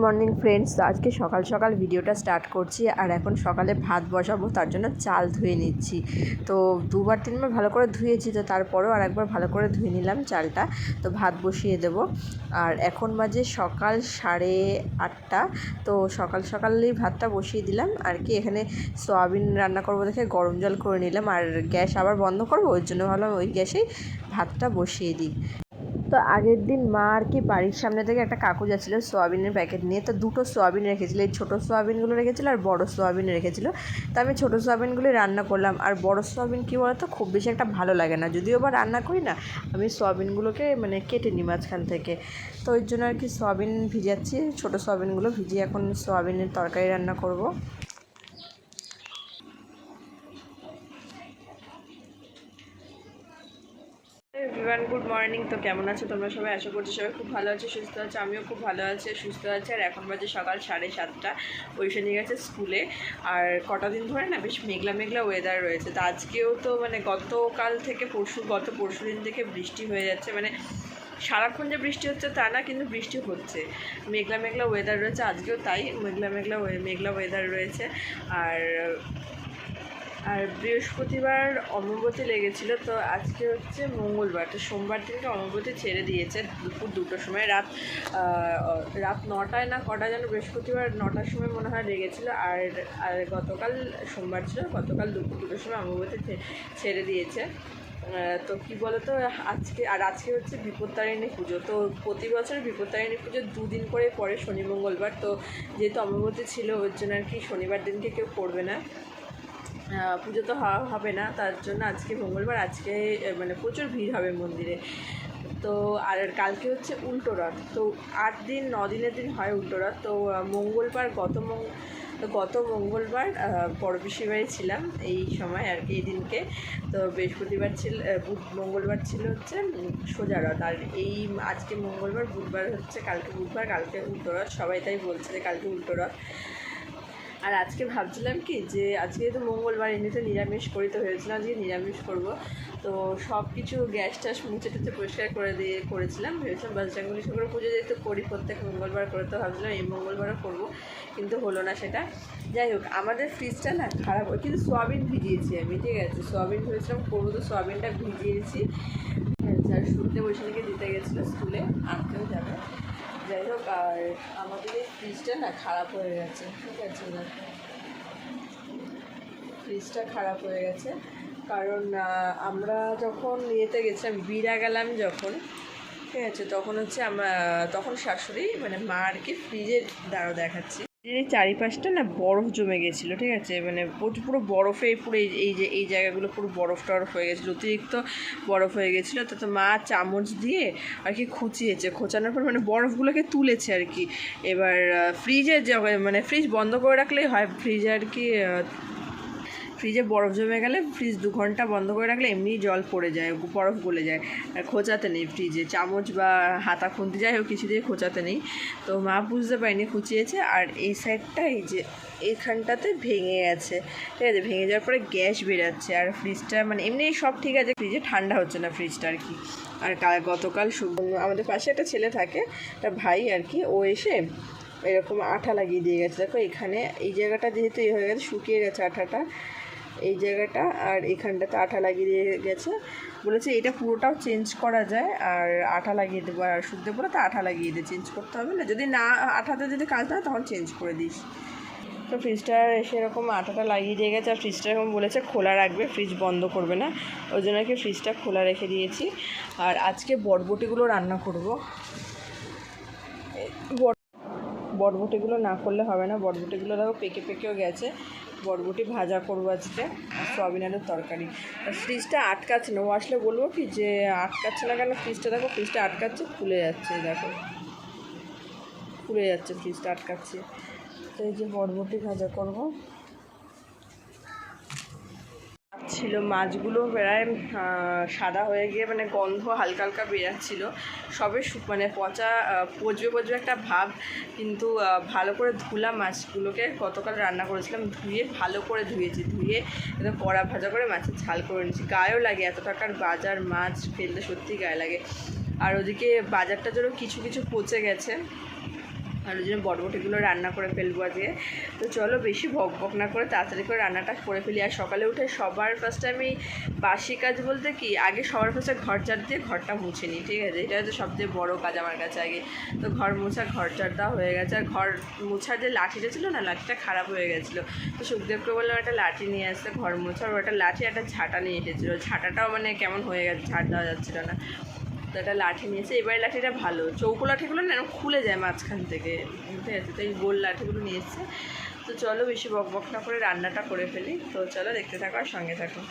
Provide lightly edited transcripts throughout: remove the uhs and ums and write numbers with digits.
Morning friends. তো আজকে সকাল সকাল ভিডিওটা স্টার্ট করছি। আর এখন সকালে ভাত বসাবো, তার জন্য চাল ধুয়ে নিচ্ছি। তো দুবার তিনবার ভালো করে ধুয়েছি, তো তারপরেও আর একবার ভালো করে ধুয়ে নিলাম চালটা। তো ভাত বসিয়ে দেব। আর এখন বাজে সকাল 8:30। তো সকাল সকালেই ভাতটা বসিয়ে দিলাম আর কি। এখানে সয়াবিন রান্না করবো দেখে গরম জল করে নিলাম, আর গ্যাস আবার বন্ধ করবো, ওই জন্য ভাবলাম ওই গ্যাসেই ভাতটা বসিয়ে দিই। তো আগের দিন মা আর কি বাড়ির সামনে থেকে একটা কাকু যাচ্ছিলো সোয়াবিনের প্যাকেট নিয়ে, তো দুটো সোয়াবিন রেখেছিলো। এই ছোটো সোয়াবিনগুলো রেখেছিলো আর বড়ো সোয়াবিন রেখেছিলো। তো আমি ছোটো সোয়াবিনগুলো রান্না করলাম। আর বড়ো সোয়াবিন কী বলতো, খুব বেশি একটা ভালো লাগে না, যদিও বা রান্না করি না, আমি সোয়াবিনগুলোকে কেটে নিই মাঝখান থেকে। তো ওই জন্য আর কি সোয়াবিন ভিজাচ্ছি, ছোটো সোয়াবিনগুলো ভিজিয়ে এখন সোয়াবিনের তরকারি রান্না করব। Everyone, good morning. তো কেমন আছো তোমরা সবাই? আশা করছি সবাই খুব ভালো আছে, সুস্থ আছে। আমিও খুব ভালো আছি, সুস্থ আছি। আর এখন বাজে সকাল 7:30। ওইসে নিয়ে গেছে স্কুলে। আর কটা দিন ধরে না বেশ মেঘলা মেঘলা ওয়েদার রয়েছে। তো আজকেও তো গতকাল থেকে গত পরশু দিন থেকে বৃষ্টি হয়ে যাচ্ছে। সারাক্ষণ যে বৃষ্টি হচ্ছে তা না, কিন্তু বৃষ্টি হচ্ছে। মেঘলা মেঘলা ওয়েদার রয়েছে, আজকেও তাই মেঘলা ওয়েদার রয়েছে। আর বৃহস্পতিবার অমাবস্যা লেগেছিল। তো আজকে হচ্ছে মঙ্গলবার, তো সোমবার দিনকে অমাবস্যা ছেড়ে দিয়েছে দুপুর 2টোর সময়। রাত 9টায় না কটা যেন বৃহস্পতিবার 9টার সময় মনে হয় লেগেছিলো। আর গতকাল সোমবার ছিল, গতকাল দুপুর 2টোর সময় অমাবস্যা ছেড়ে দিয়েছে। তো কী বলো তো, আজকে হচ্ছে বিপত্তারিণী পুজো। তো প্রতি বছর বিপত্তারিণী পুজো 2 দিন করে পড়ে, শনি মঙ্গলবার। তো যেহেতু অমাবস্যা ছিল, ওর জন্য আর কি শনিবার দিনকে কেউ করবে না, পুজো তো হবে না, তার জন্য আজকে মঙ্গলবার, আজকে প্রচুর ভিড় হবে মন্দিরে। তো আর কালকে হচ্ছে উল্টো রথ। তো 8 দিন 9 দিনের দিন হয় উল্টো রথ। তো মঙ্গলবার গত মঙ্গলবার বড় পিসির বাড়ি ছিলাম এই সময় আর কি, এই দিনকে। তো বৃহস্পতিবার ছিল, মঙ্গলবার ছিল হচ্ছে সোজা রথ। আর আজকে মঙ্গলবার, বুধবার হচ্ছে, কালকে বুধবার, কালকে উল্টো রথ। সবাই তাই বলছে যে কালকে উল্টো রথ। আর আজকে ভাবছিলাম কি যে আজকে তো মঙ্গলবার, এমনিতে নিরামিষ করি, তো ভেবেছিলাম আজকে নিরামিষ করব। তো সব কিছু গ্যাস ট্যাস মুছে টুছে পরিষ্কার করেছিলাম। ভেবেছিলাম বাজরাঙ্গলি ঠাকুরের পুজো যেহেতু করি প্রত্যেক মঙ্গলবার করে, তো ভাবছিলাম এই মঙ্গলবারও করবো, কিন্তু হলো না সেটা। যাই হোক, আমাদের ফ্রিজটা না খারাপ হয়, কিন্তু সোয়াবিন ভিজিয়েছি আমি, ঠিক আছে। সোয়াবিন ভেবেছিলাম করবো, তো সোয়াবিনটা ভিজিয়েছি। আর শুনতে বৈশালীকে দিতে গেছিলো স্কুলে, আনতেও যাবে। যাই হোক, আর আমাদের এই ফ্রিজটা না খারাপ হয়ে গেছে, ঠিক আছে। ফ্রিজটা খারাপ হয়ে গেছে কারণ আমরা যখন গেছিলাম, বিড়া গেলাম যখন, ঠিক আছে, তখন হচ্ছে তখন শাশুড়ি মা আর কি ফ্রিজের দেখাচ্ছি, এই চারিপাশটা না বরফ জমে গেছিলো, ঠিক আছে। পুরো বরফে পুরো এই জায়গাগুলো পুরো বরফ টরফ হয়ে গেছিলো, অতিরিক্ত বরফ হয়ে গেছিলো। তো মা চামচ দিয়ে আর কি খোঁচানোর পর বরফগুলোকে তুলেছে আর কি। এবার ফ্রিজে ফ্রিজ বন্ধ করে রাখলেই হয়, ফ্রিজে আর কি ফ্রিজে বরফ জমে গেলে ফ্রিজ 2 ঘন্টা বন্ধ করে রাখলে এমনি জল পড়ে যায়, বরফ গলে যায়। আর খোঁচাতে নেই ফ্রিজে, চামচ বা হাতা খুন্তি যাই হোক কিছু দিয়ে খোঁচাতে নেই। তো মা বুঝতে পারিনি, খুঁচিয়েছে। আর এই সাইডটা এখানটাতে ভেঙে গেছে, ঠিক আছে। ভেঙে যাওয়ার পরে গ্যাস বেরাচ্ছে। আর ফ্রিজটা এমনি সব ঠিক আছে, ফ্রিজে ঠান্ডা হচ্ছে না ফ্রিজটা আর কি। আর গতকাল আমাদের পাশে একটা ছেলে থাকে, একটা ভাই আর কি, ও এসে এরকম আঠা লাগিয়ে দিয়ে গেছে। দেখো এখানে এই জায়গাটা যেহেতু হয়ে গেছে, শুকিয়ে গেছে আঠাটা, এই জায়গাটা আর এখানটাতে আঠা লাগিয়ে দিয়ে গেছে। বলেছে এটা পুরোটাও চেঞ্জ করা যায়, আর আঠা লাগিয়ে দেবো। আর শুকতে পরে তো আঠা লাগিয়ে দিয়ে চেঞ্জ করতে হবে না, যদি না আঠাতে যদি কাজ না হয় তখন চেঞ্জ করে দিস। তো ফ্রিজটা এসে এরকম আঠাটা লাগিয়ে দিয়ে গেছে। আর ফ্রিজটা এরকম বলেছে খোলা রাখবে, ফ্রিজ বন্ধ করবে না, ওই জন্য কি ফ্রিজটা খোলা রেখে দিয়েছি। আর আজকে বরবটিগুলো রান্না করব। বরবটিগুলো না করলে হবে না, বরবটিগুলো দেখো পেকেও গেছে। বরবটি ভাজা করবো আজকে, আর সয়াবিন আলুর তরকারি। আর ফ্রিজটা আটকাচ্ছে না, ও আসলে বলবো কি যে আটকাচ্ছে না কেন ফ্রিজটা, দেখো ফ্রিজটা আটকাচ্ছে, খুলে যাচ্ছে, দেখো খুলে যাচ্ছে, ফ্রিজটা আটকাচ্ছে। তো এই যে বরবটি ভাজা করবো। ছিল মাছগুলো প্রায় সাদা হয়ে গিয়ে গন্ধ হালকা হালকা বেরাচ্ছিল, সবে পচা পচবে একটা ভাব। কিন্তু ভালো করে ধুলাম মাছগুলোকে, গতকাল রান্না করেছিলাম, ভালো করে ধুয়েছি, একদম কড়া ভাজা করে মাছের ঝাল করে নিয়েছি। গায়েও লাগে, এত টাকার বাজার মাছ ফেলতে সত্যিই গায়ে লাগে। আর ওদিকে বাজারটা যেন কিছু পচে গেছে, আর ওই জন্য বটবটিগুলো রান্না করে ফেলবো আজকে। তো চলো বেশি ভক ভক না করে তাড়াতাড়ি করে রান্নাটা করে ফেলি। আর সকালে উঠে সবার ফার্স্টে আমি বাসি কাজ বলতে কি আগে সবার ফার্স্টে ঘর ঝাড় দিয়ে ঘরটা মুছে নিই, ঠিক আছে? এটা হচ্ছে সবচেয়ে বড় কাজ আমার কাছে আগে। তো ঘর মোছা ঘর ঝাড় দেওয়া হয়ে গেছে। আর ঘর মোছার যে লাঠিটা ছিল না, লাঠিটা খারাপ হয়ে গেছিলো। তো সুখদেবকে বললাম একটা লাঠি নিয়ে আসতে ঘর মোছার, ওটা লাঠি একটা ঝাঁটা নিয়ে এসেছিলো। ঝাঁটাটাও মানে কেমন হয়ে গেছে, ঝাড় দেওয়া যাচ্ছিলো না। তো একটা লাঠি নিয়েছে। এবার লাঠিটা ভালো, চৌকো লাঠিগুলো না এরকম খুলে যায় মাঝখান থেকে, ঠিক আছে? তো এই গোল লাঠিগুলো নিয়ে এসছে। তো চলো বেশি বক বক না করে রান্নাটা করে ফেলি। তো চলো দেখতে থাকো আর সঙ্গে থাকো।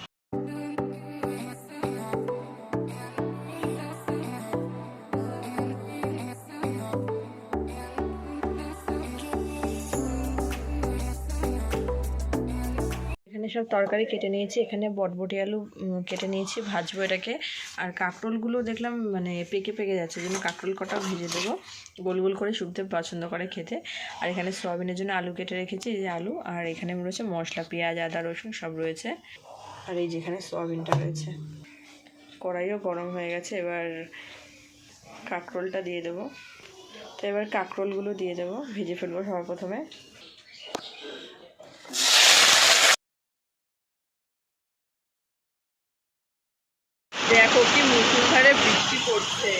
এখানে সব তরকারি কেটে নিয়েছি। এখানে বটবটি আলু কেটে নিয়েছি, ভাজবো এটাকে। আর কাঁকরোলগুলো দেখলাম মানে পেকে পেকে যাচ্ছে, জন্য কাঁকরোল কটা ভেজে দেবো গোল গোল করে, শুকদেব পছন্দ করে খেতে। আর এখানে সয়াবিনের জন্য আলু কেটে রেখেছি, এই যে আলু। আর এখানে রয়েছে মশলা, পেঁয়াজ, আদা, রসুন সব রয়েছে। আর এই যেখানে সয়াবিনটা রয়েছে। কড়াইও গরম হয়ে গেছে, এবার কাঁকরোলটা দিয়ে দেবো। তো এবার কাঁকরোলগুলো দিয়ে দেবো, ভেজে ফেলবো সবার প্রথমে। দেখো কি মুষলধারে বৃষ্টি পড়ছে।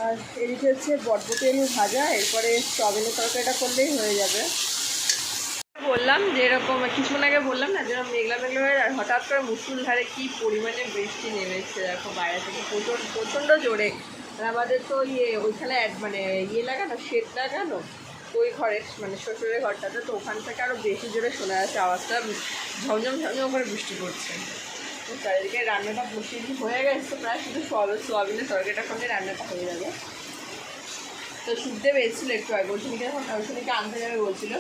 আর এদিকে হচ্ছে বটবটি আলু ভাজা, এরপরে সয়াবিনের তরকারিটা করলেই হয়ে যাবে। বললাম যে এরকম কিছুক্ষণ আগে বললাম না যেরকম মেঘলা মেঘলা হয়ে, আর হঠাৎ করে মুষলধারে কি পরিমাণে বৃষ্টি নেমেছে দেখো বাইরে থেকে, প্রচণ্ড জোরে। আর আমাদের তো ওইখানে মানে লাগানো, শেড লাগানো ওই ঘরের মানে শ্বশুরের ঘরটাতে, তো ওখান থেকে আরও বেশি জোরে শোনা যাচ্ছে আওয়াজটা, ঝমঝম ঝমঝম করে বৃষ্টি পড়ছে। চারিদিকে রান্নাটা বসিয়ে হয়ে গেছে প্রায়, শুধু সোয়াবিনের তরকারিটা করলে রান্নাটা হয়ে যাবে। তো শুকদেব এসেছিলো একটু আগে, ওইখানে আনতে যাবে বলছিল।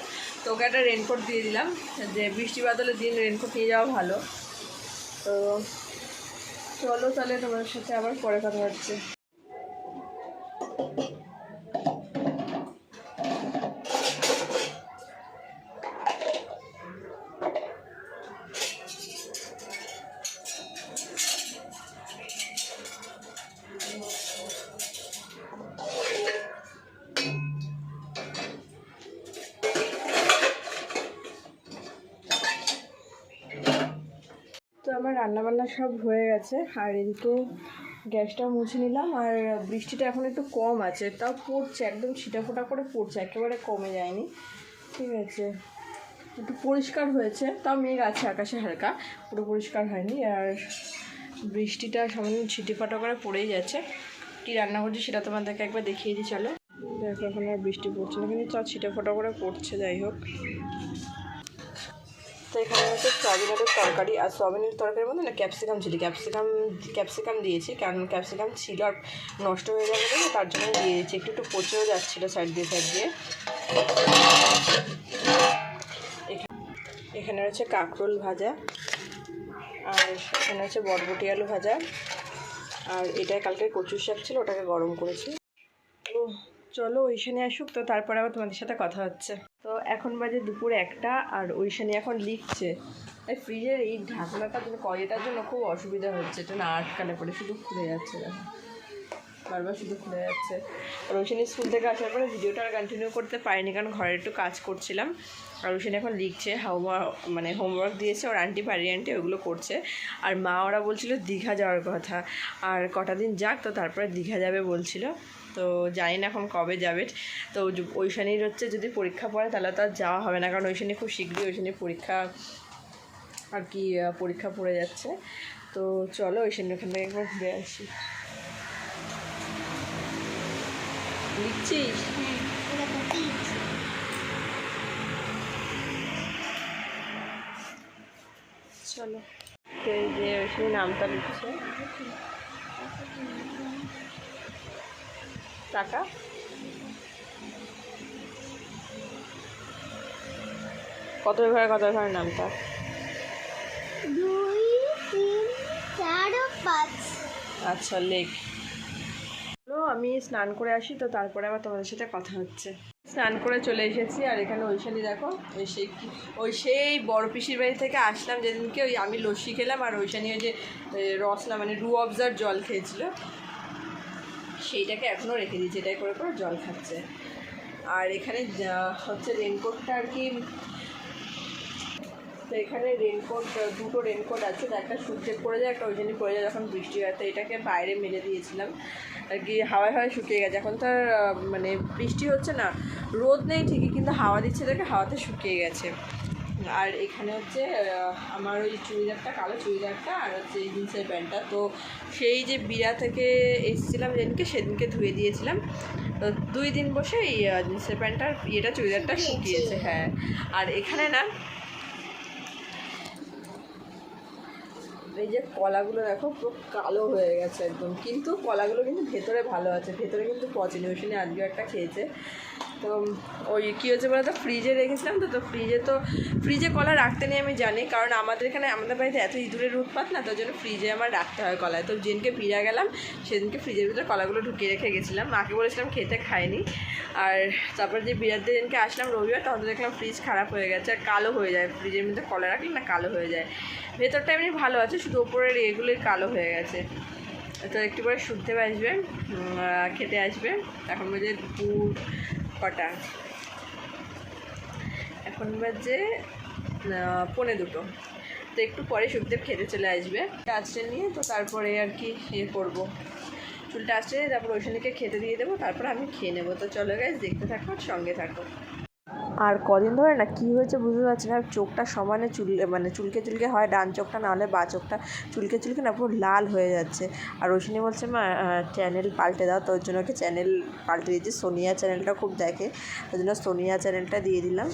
তো ওকে একটা রেনকোট দিয়ে দিলাম, যে বৃষ্টি বাদলের দিন রেনকোট নিয়ে যাওয়া ভালো। তো চলো তাহলে তোমার সাথে আবার পরে কথা হচ্ছে। তো আমার রান্নাবান্না সব হয়ে গেছে। আর এদিকে গ্যাসটাও মুছে নিলাম। আর বৃষ্টিটা এখন একটু কম আছে, তাও পড়ছে, একদম ছিটাফোটা করে পড়ছে, একেবারে কমে যায়নি, ঠিক আছে? একটু পরিষ্কার হয়েছে, তাও মেঘ আছে আকাশে হালকা, পুরো পরিষ্কার হয়নি। আর বৃষ্টিটা সামান্য ছিটেফাটা করে পড়েই যাচ্ছে। কী রান্না করছি সেটা তোমাদেরকে একবার দেখিয়ে দিই চলো। দেখো এখন আর বৃষ্টি পড়ছে না, কিন্তু তাও ছিটেফোটা করে পড়ছে, যাই হোক। তো এখানে হচ্ছে সয়াবিনের তরকারি, আর সয়াবিনের তরকারির মধ্যে না ক্যাপসিকাম ছিল, ক্যাপসিকাম দিয়েছি, কারণ ক্যাপসিকাম ছিল আর নষ্ট হয়ে যাবে না, তার জন্য দিয়ে দিয়েছি। একটু পচেও যাচ্ছিলো সাইড দিয়ে। এখানে হচ্ছে কাঁকরোল ভাজা, আর এখানে হচ্ছে বটবটি আলু ভাজা, আর এটা কালকে কচুর শাক ছিল, ওটাকে গরম করেছি। তো চলো ওইখানে আসুক, তো তারপরে আবার তোমাদের সাথে কথা হচ্ছে। তো এখন বাজে দুপুর 1টা, আর ওইখানে এখন লিখছে। এই ফ্রিজের এই ঢাকনাটার জন্য কয়েটার জন্য খুব অসুবিধা হচ্ছে, এটা না আটকালে পরে শুধু খুলে যাচ্ছে, দেখো বারবার শুধু খুলে যাচ্ছে। আর ওইখানে স্কুল থেকে আসার পরে ভিডিওটা আর কন্টিনিউ করতে পারিনি, কারণ ঘরে একটু কাজ করছিলাম। আর ওইখানে এখন লিখছে, হোমওয়ার্ক দিয়েছে ওর আন্টি, বাড়ির আন্টি, ওগুলো করছে। আর মা ওরা বলছিল দীঘা যাওয়ার কথা, আর কটা দিন যাক, তো তারপরে দীঘা যাবে বলছিল। তো জানি না এখন কবে যাবে। তো ওই শনির হচ্ছে যদি পরীক্ষা পড়ে তাহলে তো আর যাওয়া হবে না, কারণ ওই শনি খুব শীঘ্রই ওই শনি পরীক্ষা, আর কি পরীক্ষা পড়ে যাচ্ছে। তো চলো ওই শনি ওখান থেকে একবার ঘুরে আসি। লিখছিস? চলো, এই যে ওই শনি নামটা লিখছে। টাকা কত ঘরে নামটা? আচ্ছা লেখ। আমি স্নান করে আসি, তো তারপরে আবার তোমাদের সাথে কথা হচ্ছে। স্নান করে চলে এসেছি, আর এখানে ঐশানি দেখো সেই বড় পিসির বাড়ি থেকে আসলাম যেদিনকে, ওই আমি লস্যি খেলাম আর ঐশানি ওই যে রসনা মানে রু অবজার জল খেয়েছিল, সেইটাকে এখনও রেখে দিয়েছি, এটাই করে করে জল খাচ্ছে। আর এখানে হচ্ছে রেনকোটটা আর কি, তো এখানে রেনকোট, দুটো রেনকোট আছে, তো একটা সূর্যে পড়ে যায়, একটা ওই জন্যই পড়ে যায় যখন বৃষ্টি হয়, তো এটাকে বাইরে মেলে দিয়েছিলাম আর কি, হাওয়ায় হাওয়ায় শুকিয়ে গেছে। এখন তো আর মানে বৃষ্টি হচ্ছে না, রোদ নেই ঠিকই, কিন্তু হাওয়া দিচ্ছে দেখে হাওয়াতে শুকিয়ে গেছে। আর এখানে হচ্ছে আমার ওই চুড়িদারটা, কালো চুড়িদারটা, আর হচ্ছে এই জিন্সের প্যান্টটা, তো সেই যে বিড়া থেকে এসেছিলাম যেদিনকে, সেদিনকে ধুয়ে দিয়েছিলাম, তো 2 দিন বসে এই জিন্সের প্যান্টটার চুড়িদারটা শুকিয়েছে। হ্যাঁ, আর এখানে না এই যে কলাগুলো দেখো পুরো কালো হয়ে গেছে একদম, কিন্তু কলাগুলো কিন্তু ভেতরে ভালো আছে, ভেতরে কিন্তু পচেনি। ওই শুনে আজকেও একটা খেয়েছে। তো ওই কী হচ্ছে বলে তো ফ্রিজে রেখেছিলাম, তো ফ্রিজে কলা রাখতে নেই আমি জানি, কারণ আমাদের বাড়িতে এত ইঁদুরের উৎপাত না, তার জন্য ফ্রিজে আমার রাখতে হয় কলায়। তো যেদিনকে বিড়া গেলাম সেদিনকে ফ্রিজের ভিতরে কলাগুলো ঢুকিয়ে রেখে গেছিলাম, মাকে বলেছিলাম খেতে, খাইনি। আর তারপর যে বিড়ার দিনকে আসলাম রবিবার, তখন দেখলাম ফ্রিজ খারাপ হয়ে গেছে, আর কালো হয়ে যায় ফ্রিজের মধ্যে কলা রাখলে না, কালো হয়ে যায়। ভেতরটা এমনি ভালো আছে, শুধু ওপরের এগুলোই কালো হয়ে গেছে। তো একটু পরে শুনতে আসবে, খেতে আসবে। এখন বাজে দুপুর কটা, এখন বাজে 1:45, তো একটু পরে সুখদেব খেতে চলে আসবে আসতে নিয়ে, তো তারপরে আর কি করবো, চুলটা আসতে নিয়ে তারপর ঐশানীকে খেতে দিয়ে দেবো, তারপর আমি খেয়ে নেবো। তো চলো গাইস, দেখতে থাকো, সঙ্গে থাকো। আর কদিন ধরে না কী হয়েছে বুঝতে পারছি না, চোখটা সমানে চুলকে হয়, ডান চোখটা, নাহলে বা চোখটা চুলকে না পুরো লাল হয়ে যাচ্ছে। আর ঐশানী বলছে মা চ্যানেল পাল্টে দাও, তো ওর জন্য ওকে চ্যানেল পাল্টে দিয়েছি। সোনিয়া চ্যানেলটা খুব দেখে, ওই জন্য সোনিয়া চ্যানেলটা দিয়ে দিলাম।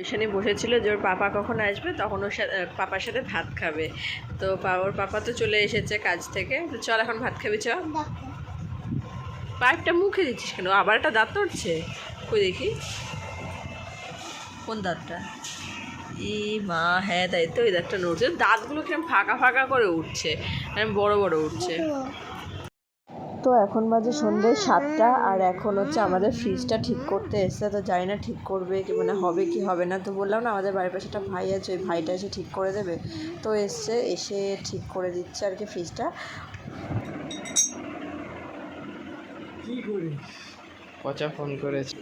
ঐশানী বসেছিল যে ওর পাপা কখন আসবে, তখন ওর সাথে পাপার সাথে ভাত খাবে। তো ওর পাপা তো চলে এসেছে কাজ থেকে, তো চল এখন ভাত খাবি, চ। পাইপটা মুখে দিচ্ছিস কেন, আবার একটা দাঁত নড়ছে, কই দেখি কোন দাঁতটা। ই মা, হ্যাঁ তাই তো, ওই দাঁতটা নড়ছে, দাঁতগুলো কিরকম ফাঁকা ফাঁকা করে উঠছে, বড় বড় উঠছে। তো এখন বাজে সন্ধ্যে 7টা, আর এখন হচ্ছে আমাদের ফ্রিজটা ঠিক করতে এসছে, তো জানি না ঠিক করবে কি মানে হবে কি হবে না। তো বললাম না আমাদের বাড়ির পাশে একটা ভাই আছে, ওই ভাইটা এসে ঠিক করে দেবে, তো এসে ঠিক করে দিচ্ছে আর কি ফ্রিজটা। কি করিস, পচা ফোন করেছে।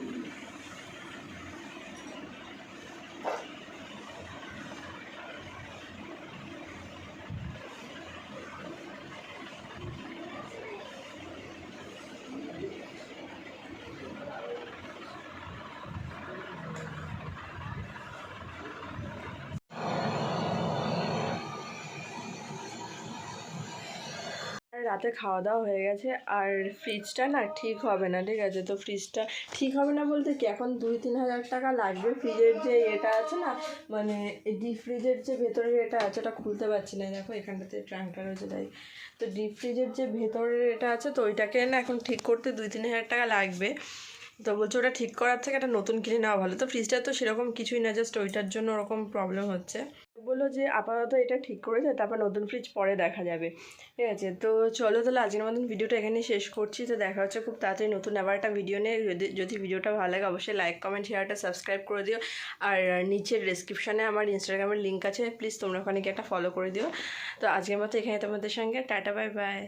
রাতে খাওয়া দাওয়া হয়ে গেছে, আর ফ্রিজটা না ঠিক হবে না, ঠিক আছে। তো ফ্রিজটা ঠিক হবে না বলতে কি, এখন 2-3 হাজার টাকা লাগবে। ফ্রিজের যে এটা আছে না, মানে ডিপ ফ্রিজের যে ভেতরের এটা আছে, ওটা খুলতে পারছি না, দেখো এখানটাতে ট্রাঙ্কটা রয়েছে তাই। তো ডিপ ফ্রিজের যে ভেতরের এটা আছে, তো ওইটাকে না এখন ঠিক করতে 2-3 হাজার টাকা লাগবে। তো বলছে ওটা ঠিক করার থেকে একটা নতুন কিনে নেওয়া ভালো। তো ফ্রিজটা তো সেরকম কিছুই না, জাস্ট ওইটার জন্য ওরকম প্রবলেম হচ্ছে। বললো যে আপাতত এটা ঠিক করে যায়, তারপর নতুন ফ্রিজ পরে দেখা যাবে, ঠিক আছে। তো চলো তাহলে আজকের মতন ভিডিওটা এখানেই শেষ করছি। তো দেখা হচ্ছে খুব তাড়াতাড়ি নতুন আবার একটা ভিডিও নিয়ে। যদি ভিডিওটা ভালো লাগে অবশ্যই লাইক, কমেন্ট, শেয়ারটা সাবস্ক্রাইব করে দিও। আর নিচের ডেসক্রিপশানে আমার ইনস্টাগ্রামের লিঙ্ক আছে, প্লিজ তোমরা ওখানে গিয়ে একটা ফলো করে দিও। তো আজকের মতো এখানে তোমাদের সঙ্গে টাটা, বাই বাই।